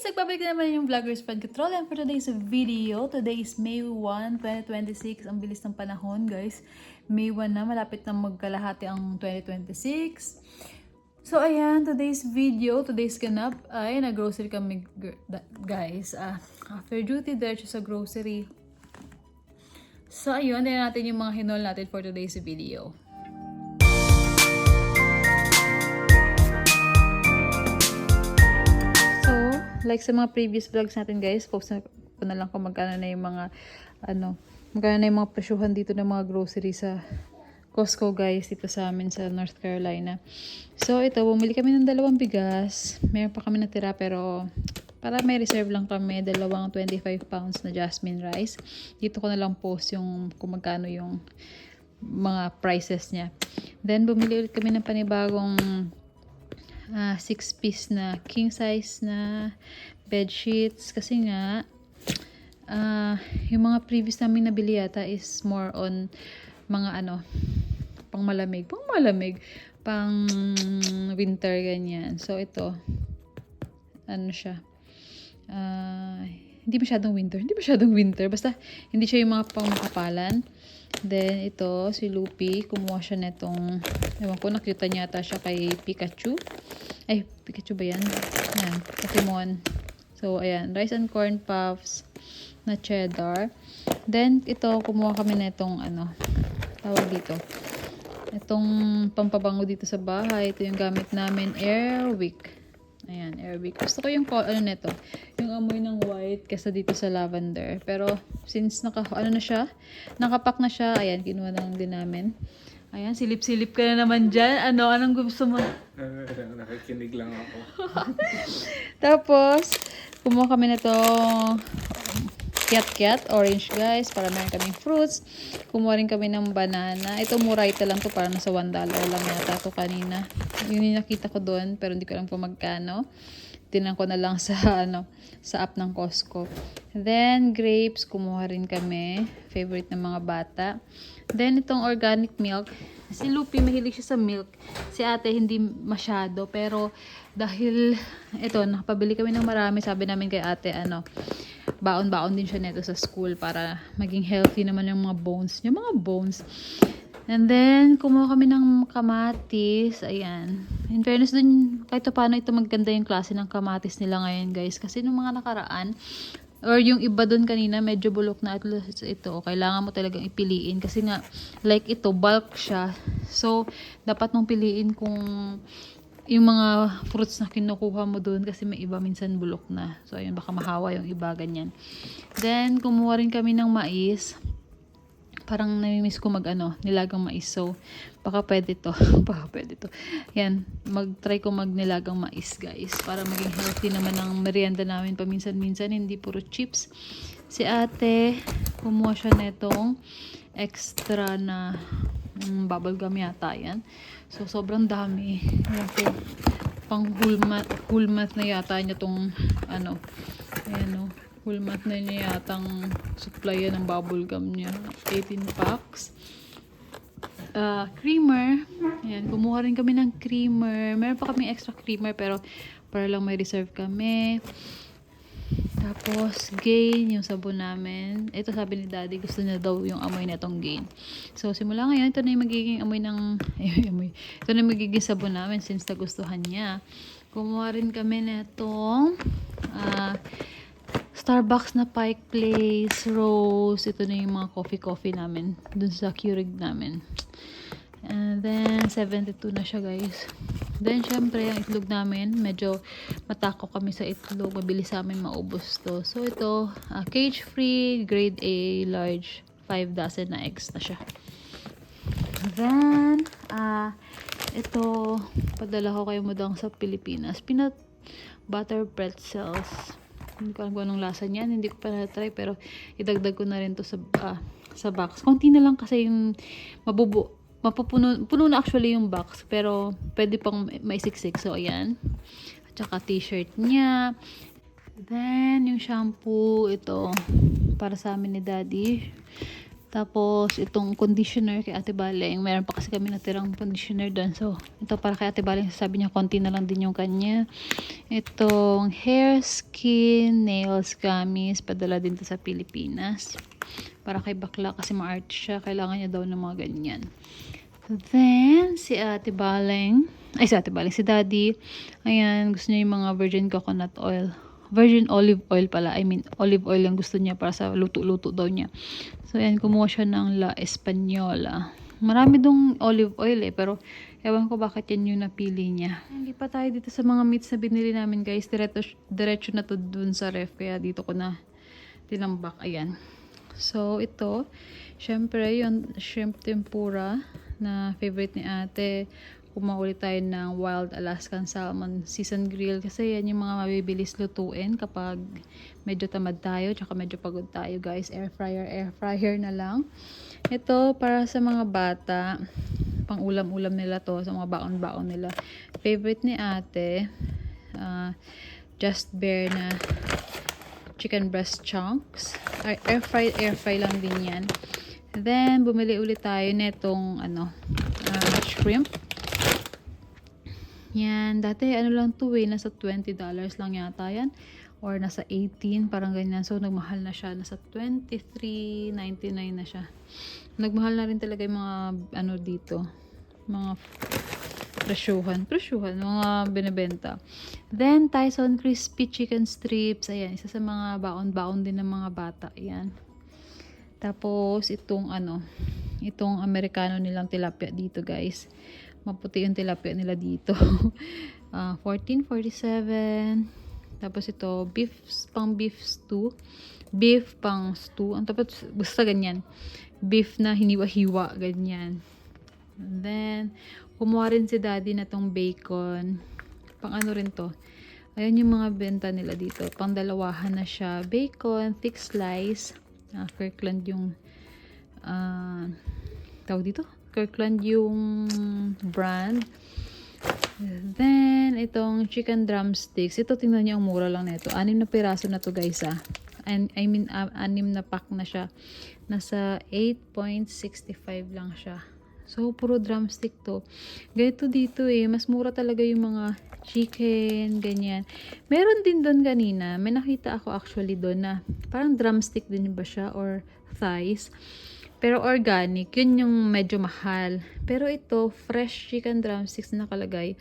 Nagbabalik na naman yung Vloggers Pod Control. And for today's video, today is May 1, 2026. Ang bilis ng panahon, guys. May 1 na, malapit na magkalahati ang 2026. So, ayan, today's video, today's ganap ay nag-grocery kami, guys. After duty, diretso sa grocery. So, ayun, tingnan natin yung mga hinol natin for today's video. Like sa mga previous vlogs natin, guys, post na ko na lang kung magkano na yung mga magkano na yung mga presyuhan dito ng mga grocery sa Costco, guys, dito sa amin sa North Carolina. So ito, bumili kami ng 2 bigas. Meron pa kami natira pero para may reserve lang kami, 2 25 pounds na jasmine rice. Dito ko na lang post yung kung magkano yung mga prices niya. Then bumili ulit kami ng panibagong 6-piece na king size na bed sheets kasi nga yung mga previous namin nabili yata is more on mga pang malamig, pang winter ganyan. So ito siya, hindi masyadong winter, basta hindi siya yung mga pang makapalan. Then ito si Lupi, kumuha siya netong, ewan ko, nakita niya ata siya kay Pikachu. Ay, Pikachu ba yan? Ayan, Pokemon. So ayan, rice and corn puffs na cheddar. Then ito, kumuha kami netong tawag dito, itong pampabango dito sa bahay. Ito yung gamit namin, Airwick. Ayan, Airwick. Gusto ko yung neto, yung amoy ng white kesa dito sa lavender. Pero since nakapack na siya, ayan, kinuha na lang din namin. Ayan, silip-silip ka na naman dyan. Anong gusto mo? Nakikinig lang ako. Tapos, kumuha kami nito Kiat orange, guys, para meron kaming fruits. Kumuha rin kami ng banana. Ito murayta lang to, para nasa $1 lang yata to kanina. Yun yung nakita ko doon, pero hindi ko alam kung magkano. Tinan ko na lang sa sa app ng Costco. Then grapes, kumuha rin kami, favorite ng mga bata. Then itong organic milk, si Lupi mahilig siya sa milk, si ate hindi masyado, pero dahil ito, nakapabili kami ng marami, sabi namin kay ate baon-baon din siya neto sa school para maging healthy naman yung mga bones. And then, kumuha kami ng kamatis. Ayan. In fairness dun, kahit paano ito maganda yung klase ng kamatis nila ngayon, guys. Kasi nung mga nakaraan, or yung iba dun kanina, medyo bulok na. At ito, kailangan mo talagang ipiliin. Kasi nga, like ito, bulk siya. So, dapat mong piliin kung yung mga fruits na kinukuha mo dun. Kasi may iba minsan bulok na. So, ayun, baka mahawa yung iba, ganyan. Then, kumuha rin kami ng mais. Parang namimiss ko nilagang mais. So, baka pwede to. Yan, mag-try ko nilagang mais, guys. Para maging healthy naman ang merienda namin paminsan-minsan. Hindi puro chips. Si ate, kumuha siya netong extra na bubble gum yata yan. So, sobrang dami. Yan po. Pang whole month na yata niya tong ayan full month na niya yatang supply ng bubble gum niya. 18 packs. Creamer. Ayan, kumuha rin kami ng creamer. Meron pa kami extra creamer pero para lang may reserve kami. Tapos, Gain, yung sabon namin. Ito sabi ni Daddy, gusto niya daw yung amoy na itong Gain. So, simula ngayon, ito na yung magiging amoy ng ito na yung magiging sabon namin since nagustuhan niya. Kumuha rin kami na itong Starbucks na Pike Place, Rose. Ito na yung mga coffee namin dun sa Keurig namin. And then, 72 na siya, guys. Then, syempre, ang itlog namin, medyo matako kami sa itlog. Mabilis sa amin maubos to. So, ito, cage-free, grade A, large, 5 dozen na eggs na siya. Then, ito, padala ko kayo mudang sa Pilipinas. Peanut butter pretzels. Hindi ko alam kung anong lasa niyan. Hindi ko pa na-try, pero idagdag ko na rin to sa box. Konti na lang kasi yung puno na actually yung box, pero pwede pang maisiksik. So, ayan. At saka t-shirt niya. Then, yung shampoo, ito, para sa amin ni Daddy. Tapos, itong conditioner kay Ate Baleng. Meron pa kasi kami natirang conditioner doon. So, ito para kay Ate Baleng. Sabi niya, konti na lang din yung kanya. Itong hair, skin, nails, gummies. Padala din to sa Pilipinas. Para kay bakla kasi ma-art siya. Kailangan niya daw ng mga ganyan. Then, si Ate Baleng. Ay, si Ate Baleng. Si Daddy. Ayan, gusto niya yung mga virgin coconut oil. Virgin olive oil pala. I mean, olive oil ang gusto niya para sa luto-luto daw niya. So, ayan, kumuha siya ng La Española. Marami dong olive oil pero ewan ko bakit yan yung napili niya. Hindi pa tayo dito sa mga meats na binili namin, guys. Diretso na to dun sa ref. Kaya dito ko na tinambak. Ayan. So, ito, syempre, yung shrimp tempura na favorite ni ate. Kumuha ulit tayo ng Wild Alaskan Salmon Season Grill kasi yan yung mga mabibilis lutuin kapag medyo tamad tayo tsaka medyo pagod tayo, guys. Air fryer na lang. Ito para sa mga bata, pang ulam-ulam nila to, sa mga baon-baon nila. Favorite ni ate, Just Bare na chicken breast chunks. Air fry lang din yan. Then bumili ulit tayo netong shrimp. Yan, dati ano lang to nasa $20 lang yata yan. Or nasa 18, parang ganyan. So, nagmahal na siya. Nasa $23.99 na siya. Nagmahal na rin talaga yung mga, dito. Mga presyuhan, mga binibenta. Then, Tyson Crispy Chicken Strips. Ayan, isa sa mga baon-baon din ng mga bata. Ayan. Tapos, itong Amerikano nilang tilapia dito, guys. Maputi yung tilapia nila dito. 14.47. Tapos ito, beef stew. Beef pang stew. Ang tapos, basta ganyan. Beef na hiniwa-hiwa, ganyan. And then, kumuha rin si daddy na tong bacon. Pang ano rin to. Ayan yung mga benta nila dito. Pang dalawahan na siya. Bacon, thick slice. Kirkland yung tawag dito? Kirkland yung brand. Then, itong chicken drumsticks. Ito, tingnan niyo, ang mura lang nito. 6 na piraso na to, guys, And, 6 na pack na siya. Nasa 8.65 lang siya. So, puro drumstick to. Ganito dito mas mura talaga yung mga chicken, ganyan. Meron din doon kanina. May nakita ako actually doon na parang drumstick din ba siya or thighs. Pero organic, yun yung medyo mahal. Pero ito, fresh chicken drumsticks na nakalagay.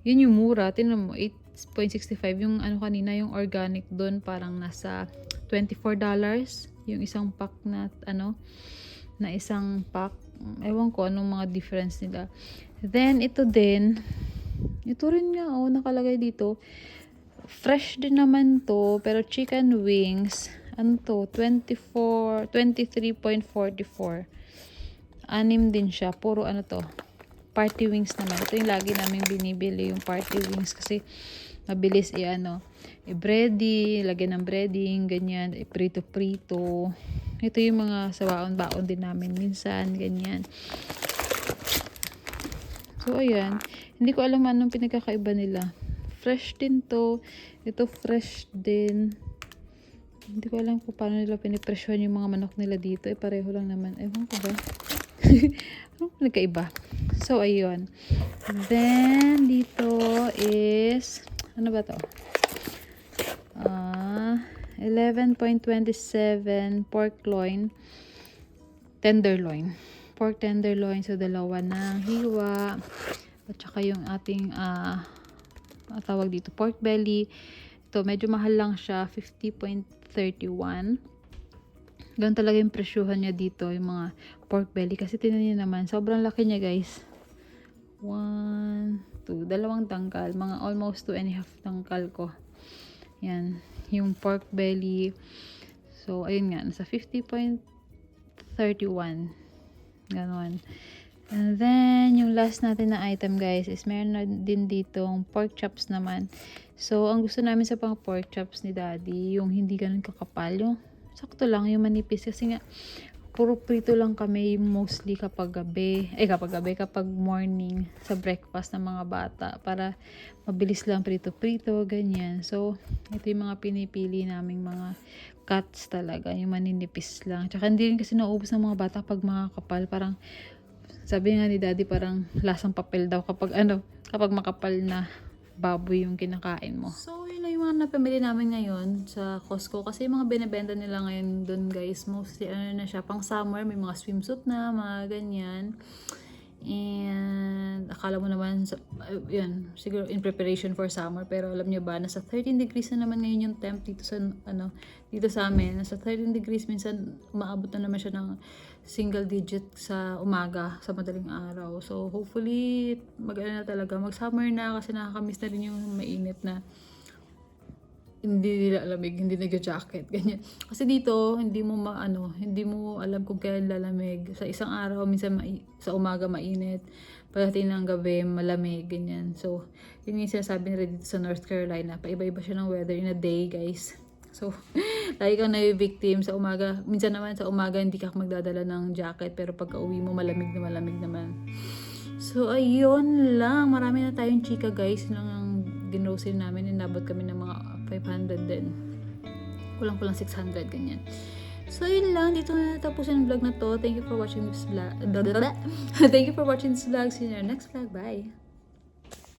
Yun yung mura. Tingnan mo, 8.65. Yung kanina, yung organic doon, parang nasa $24. Yung isang pack na, na isang pack. Ewan ko anong mga difference nila. Then, ito din. Ito rin nga, nakalagay dito. Fresh din naman to, pero chicken wings. 23.44. 6 din siya. Puro party wings naman. Ito yung lagi naming binibili, yung party wings. Kasi, mabilis i-bready, lagyan ng breading, ganyan, prito-prito. Ito yung mga sabaon-baon din namin minsan, ganyan. So, ayan. Hindi ko alam anong pinagkakaiba nila. Fresh din to. Ito fresh din. Hindi ko alam kung paano nila pinipresyon yung mga manok nila dito. Pareho lang naman. Ewan ko ba? Anong pinagkaiba? So, ayun. Then, dito is, ano ba to? 11.27 pork loin. Tenderloin. Pork tenderloin. So, 2 ng hiwa. At saka yung ating, tawag dito, pork belly. Ito, medyo mahal lang siya. 50.31. Ganun talaga yung presyuhan niya dito, yung mga pork belly. Kasi tinan niyo naman, sobrang laki niya, guys. 1, 2, 2 tangkal. Mga almost 2.5 tangkal ko. Yan. Yung pork belly. So, ayun nga. Nasa 50.31. Ganon. And then, yung last natin na item, guys, is meron na din ditong pork chops naman. So, ang gusto namin sa pang pork chops ni daddy, yung hindi ganun kakapal. Yung sakto lang, yung manipis. Kasi nga, puro prito lang kami mostly kapag kapag morning sa breakfast ng mga bata para mabilis lang prito-prito, ganyan. So, ito yung mga pinipili naming mga cuts talaga, yung maninipis lang. Tsaka hindi rin kasi nauubos ng mga bata pag mga kapal, parang sabi nga ni daddy parang lasang papel daw kapag makapal na baboy yung kinakain mo. So, yun lang yung mga napamili namin ngayon sa Costco. Kasi yung mga binibenta nila ngayon dun guys, mostly na siya, pang summer, may mga swimsuit na, mga ganyan. And akala mo naman, yun, siguro in preparation for summer. Pero alam nyo ba, nasa 13 degrees na naman ngayon yung temp dito sa, dito sa amin. Nasa 13 degrees, minsan umaabot na naman siya ng single digit sa umaga, sa madaling araw. So, hopefully, mag-summer na kasi nakakamiss na rin yung mainit na hindi nila alamig, hindi nag-jacket, ganyan. Kasi dito, hindi mo alam kung kailan lalamig. Sa isang araw, minsan sa umaga mainit, pagdating ng gabi, malamig, ganyan. So, yun yung sinasabi nila dito sa North Carolina. Paiba-iba siya ng weather in a day, guys. So, lagi kang na-victim sa umaga. Minsan naman sa umaga, hindi ka magdadala ng jacket, pero pagka uwi mo, malamig naman. So, ayun lang. Marami na tayong chika, guys. Yun lang ang ginrocery namin. Inabot kami ng mga 500 din. Kulang-kulang 600, ganyan. So, yun lang. Dito na natapusin yung vlog na to. Thank you for watching this vlog. Thank you for watching this vlog. See you in our next vlog. Bye!